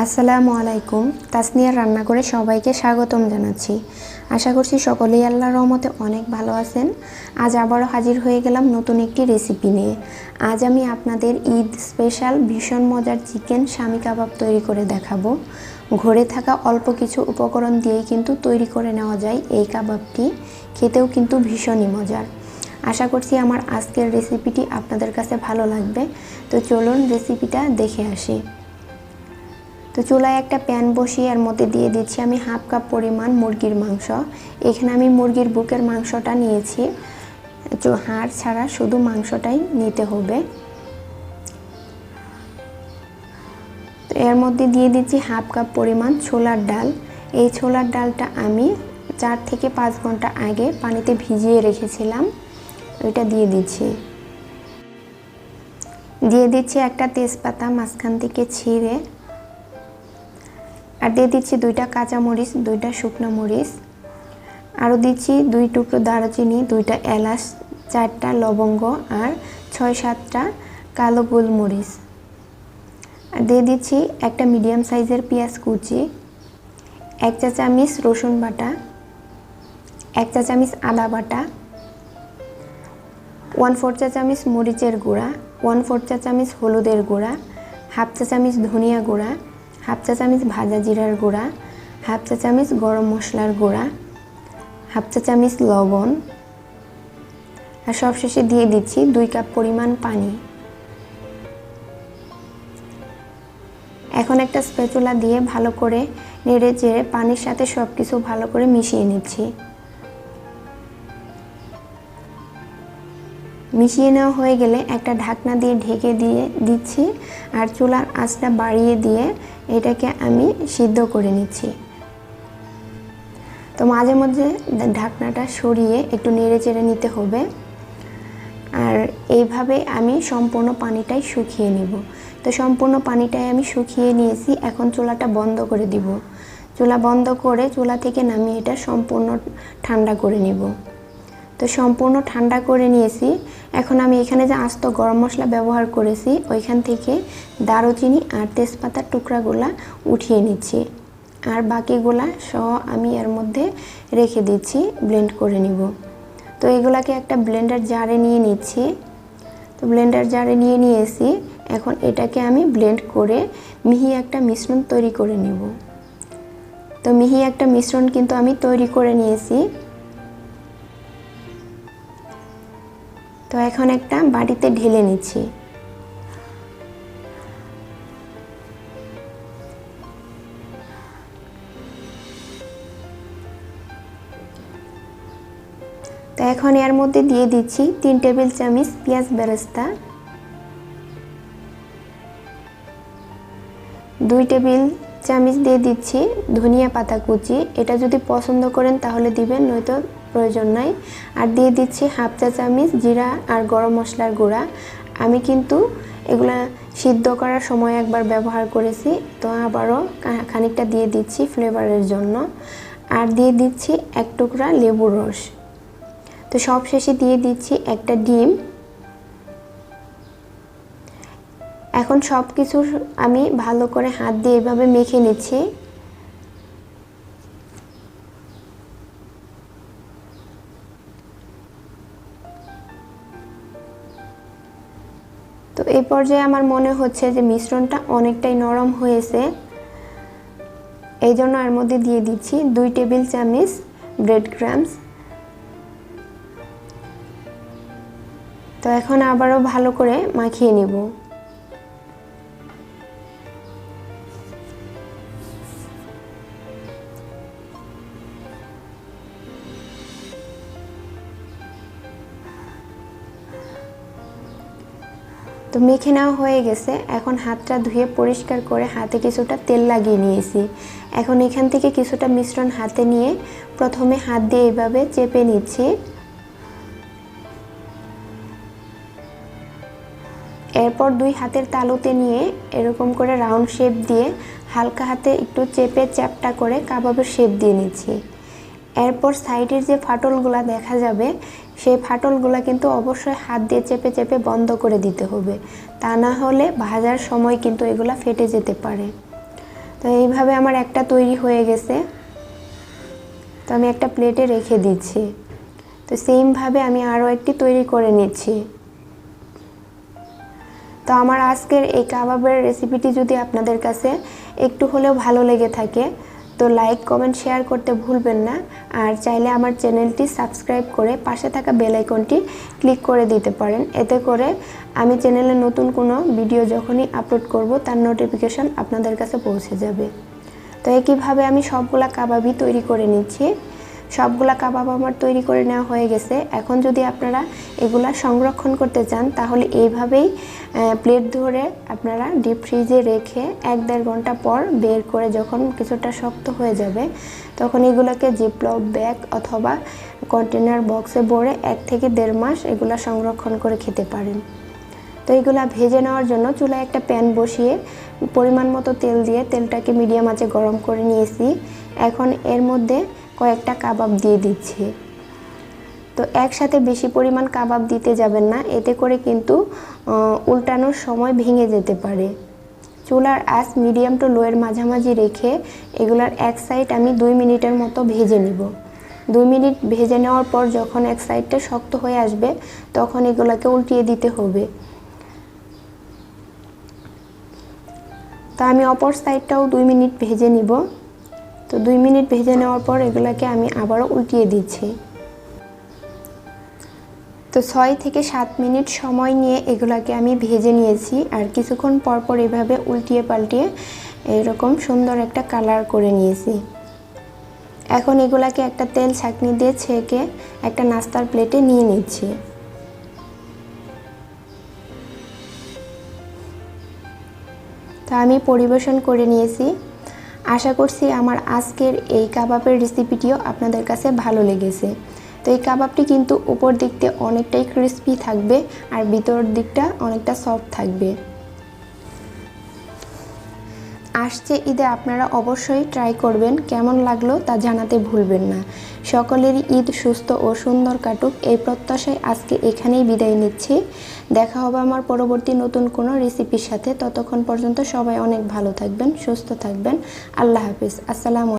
আসসালামু আলাইকুম। তাসনিয়ার রান্নাঘরে সবাইকে স্বাগতম জানাচ্ছি। আশা করছি সকলেই আল্লাহর রহমতে অনেক ভালো আছেন। আজ আবারও হাজির হয়ে গেলাম নতুন একটি রেসিপি নিয়ে। আজ আমি আপনাদের ঈদ স্পেশাল ভীষণ মজার চিকেন শামি কাবাব তৈরি করে দেখাবো। ঘরে থাকা অল্প কিছু উপকরণ দিয়েই কিন্তু তৈরি করে নেওয়া যায় এই কাবাবটি। খেতেও কিন্তু ভীষণই মজার। আশা করছি আমার আজকের রেসিপিটি আপনাদের কাছে ভালো লাগবে। তো চলুন রেসিপিটা দেখে আসি। তো চুলায় একটা প্যান বসিয়ে এর মধ্যে দিয়ে দিচ্ছি আমি হাফ কাপ পরিমাণ মুরগির মাংস। এখানে আমি মুরগির বুকের মাংসটা নিয়েছি, হাড় ছাড়া শুধু মাংসটাই নিতে হবে। তো এর মধ্যে দিয়ে দিচ্ছি হাফ কাপ পরিমাণ ছোলার ডাল। এই ছোলার ডালটা আমি 4 থেকে 5 ঘন্টা আগে পানিতে ভিজিয়ে রেখেছিলাম, ওইটা দিয়ে দিচ্ছি একটা তেজপাতা মাঝখান থেকে ছিঁড়ে, আর দিয়ে দিচ্ছি 2টা কাঁচামরিচ, 2টা শুকনো মরিচ, আরও দিচ্ছি 2 টুকরো দারুচিনি, 2টা এলাচ, 4টা লবঙ্গ আর 6-7টা কালো গোলমরিচ। আর দিয়ে দিচ্ছি একটা মিডিয়াম সাইজের পেঁয়াজ কুচি, 1 চা চামচ রসুন বাটা, 1 চা চামচ আদা বাটা, 1/4 চা চামচ মরিচের গুঁড়া, 1/4 চা চামচ হলুদের গুঁড়া, হাফ চা চামচ ধনিয়া গুঁড়া, হাফ চা চামচ ভাজা জিরার গুঁড়া, হাফ চা চামচ গরম মশলার গুঁড়া, হাফ চা চামচ লবণ, আর সবশেষে দিয়ে দিচ্ছি 2 কাপ পরিমাণ পানি। এখন একটা স্প্যাচুলা দিয়ে ভালো করে নেড়ে চেড়ে পানির সাথে সব কিছু ভালো করে মিশিয়ে নিচ্ছি। মিশিয়ে নেওয়া হয়ে গেলে একটা ঢাকনা দিয়ে ঢেকে দিয়ে দিচ্ছি, আর চুলার আঁচটা বাড়িয়ে দিয়ে এটাকে আমি সিদ্ধ করে নিচ্ছি। তো মাঝে মধ্যে ঢাকনাটা সরিয়ে একটু নেড়ে চেড়ে নিতে হবে, আর এইভাবে আমি সম্পূর্ণ পানিটাই শুকিয়ে নিব। তো সম্পূর্ণ পানিটাই আমি শুকিয়ে নিয়েছি। এখন চুলাটা বন্ধ করে দিব। চুলা বন্ধ করে চুলা থেকে নামিয়ে এটা সম্পূর্ণ ঠান্ডা করে নিব। তো সম্পূর্ণ ঠান্ডা করে নিয়েছি। এখন আমি এখানে যে আস্ত গরম মশলা ব্যবহার করেছি ওইখান থেকে দারুচিনি আর তেজপাতার টুকরাগুলা উঠিয়ে নিচ্ছি, আর বাকিগুলা সহ আমি এর মধ্যে রেখে দিচ্ছি, ব্লেন্ড করে নিব। তো এগুলাকে একটা ব্লেন্ডার জারে নিয়ে নিচ্ছি। তো ব্লেন্ডার জারে নিয়ে নিয়েছি। এখন এটাকে আমি ব্লেন্ড করে মিহি একটা মিশ্রণ তৈরি করে নিব। তো মিহি একটা মিশ্রণ কিন্তু আমি তৈরি করে নিয়েছি। তো এখন একটা বাটিতে ঢেলে নিচ্ছি। তো এখন এর মধ্যে দিয়ে দিচ্ছি 3 টেবিল চামচ পেঁয়াজ বেরেস্তা, 2 টেবিল চামচ দিয়ে দিচ্ছি ধনিয়া পাতা কুচি। এটা যদি পছন্দ করেন তাহলে দিবেন, নয়তো প্রয়োজন নাই। আর দিয়ে দিচ্ছি হাফ চা চামচ জিরা আর গরম মশলার গুঁড়া। আমি কিন্তু এগুলা সিদ্ধ করার সময় একবার ব্যবহার করেছি, তো আবারও খানিকটা দিয়ে দিচ্ছি ফ্লেভারের জন্য। আর দিয়ে দিচ্ছি 1 টুকরা লেবুর রস। তো সব শেষে দিয়ে দিচ্ছি একটা ডিম। এখন সব কিছু আমি ভালো করে হাত দিয়ে এভাবে মেখে নিচ্ছি। তো এই পর্যায়ে আমার মনে হচ্ছে যে মিশ্রণটা অনেকটাই নরম হয়েছে, এই জন্য এর মধ্যে দিয়ে দিচ্ছি 2 টেবিল চামচ ব্রেড ক্রাম্বস। তো এখন আবারও ভালো করে মাখিয়ে নিব। তো মেখে নেওয়া হয়ে গেছে। এখন হাতটা ধুয়ে পরিষ্কার করে হাতে কিছুটা তেল লাগিয়ে নিয়েছি। এখন এখান থেকে কিছুটা মিশ্রণ হাতে নিয়ে প্রথমে হাত দিয়ে এইভাবে চেপে নিচ্ছি। এরপর 2 হাতের তালুতে নিয়ে এরকম করে রাউন্ড শেপ দিয়ে হালকা হাতে একটু চেপে চ্যাপটা করে কাবাবের শেপ দিয়ে নিচ্ছি। এরপর সাইডের যে ফাটলগুলা দেখা যাবে সেই ফাটলগুলা কিন্তু অবশ্যই হাত দিয়ে চেপে চেপে বন্ধ করে দিতে হবে, তা না হলে ভাজার সময় কিন্তু এগুলা ফেটে যেতে পারে। তো এইভাবে আমার একটা তৈরি হয়ে গেছে। তো আমি একটা প্লেটে রেখে দিচ্ছি। তো সেমভাবে আমি আরও একটি তৈরি করে নিচ্ছি। তো আমার আজকের এই কাবাবের রেসিপিটি যদি আপনাদের কাছে একটু হলেও ভালো লেগে থাকে তো লাইক কমেন্ট শেয়ার করতে ভুলবেন না। আর চাইলে আমার চ্যানেলটি সাবস্ক্রাইব করে পাশে থাকা বেল আইকনটি ক্লিক করে দিতে পারেন। এতে করে আমি চ্যানেলে নতুন কোনো ভিডিও যখনই আপলোড করব তার নোটিফিকেশন আপনাদের কাছে পৌঁছে যাবে। তো একইভাবে আমি সবগুলা কাবাবই তৈরি করে নিচ্ছি। সবগুলা কাবাব আমার তৈরি করে নেওয়া হয়ে গেছে। এখন যদি আপনারা এগুলা সংরক্ষণ করতে চান তাহলে এইভাবেই প্লেট ধরে আপনারা ডিপ ফ্রিজে রেখে 1-1.5 ঘন্টা পর বের করে যখন কিছুটা শক্ত হয়ে যাবে তখন এগুলোকে জিপলক ব্যাগ অথবা কন্টেনার বক্সে ভরে 1 থেকে 1.5 মাস এগুলা সংরক্ষণ করে খেতে পারেন। তো এগুলা ভেজে নেওয়ার জন্য চুলায় একটা প্যান বসিয়ে পরিমাণ মতো তেল দিয়ে তেলটাকে মিডিয়াম আঁচে গরম করে নিয়েছি। এখন এর মধ্যে কয়েকটা কাবাব দিয়ে দিচ্ছি। তো একসাথে বেশি পরিমাণ কাবাব দিতে যাবেন না, এতে করে কিন্তু উল্টানোর সময় ভেঙে যেতে পারে। চুলার আঁচ মিডিয়াম টু লোয়ের মাঝামাঝি রেখে এগুলার এক সাইড আমি 2 মিনিটের মতো ভেজে নিব। 2 মিনিট ভেজে নেওয়ার পর যখন এক সাইডটা শক্ত হয়ে আসবে তখন এগুলাকে উল্টিয়ে দিতে হবে। তো আমি অপর সাইডটাও 2 মিনিট ভেজে নিব। তো 2 মিনিট ভেজে নেওয়ার পর এগুলাকে আমি আবারও উল্টিয়ে দিচ্ছি। তো 6 থেকে 7 মিনিট সময় নিয়ে এগুলাকে আমি ভেজে নিয়েছি। আর কিছুক্ষণ পর পর এভাবে উল্টিয়ে পাল্টিয়ে এরকম সুন্দর একটা কালার করে নিয়েছি। এখন এগুলাকে একটা তেল ছাঁকনি দিয়ে ছেঁকে একটা নাস্তার প্লেটে নিয়ে নিচ্ছি। তো আমি পরিবেশন করে নিয়েছি। আশা করছি আমার আজকের এই কাবাবের রেসিপিটিও আপনাদের কাছে ভালো লেগেছে। তো এই কাবাবটি কিন্তু উপর দিকতে অনেকটাই ক্রিস্পি থাকবে আর ভিতরের দিকটা অনেকটা সফট থাকবে। আসছে ঈদে আপনারা অবশ্যই ট্রাই করবেন, কেমন লাগলো তা জানাতে ভুলবেন না। সকলেরই ঈদ সুস্থ ও সুন্দর কাটুক এই প্রত্যাশায় আজকে এখানেই বিদায় নিচ্ছি। দেখা হবে আমার পরবর্তী নতুন কোনো রেসিপির সাথে। ততক্ষণ পর্যন্ত সবাই অনেক ভালো থাকবেন, সুস্থ থাকবেন। আল্লাহ হাফিজ। আসসালামু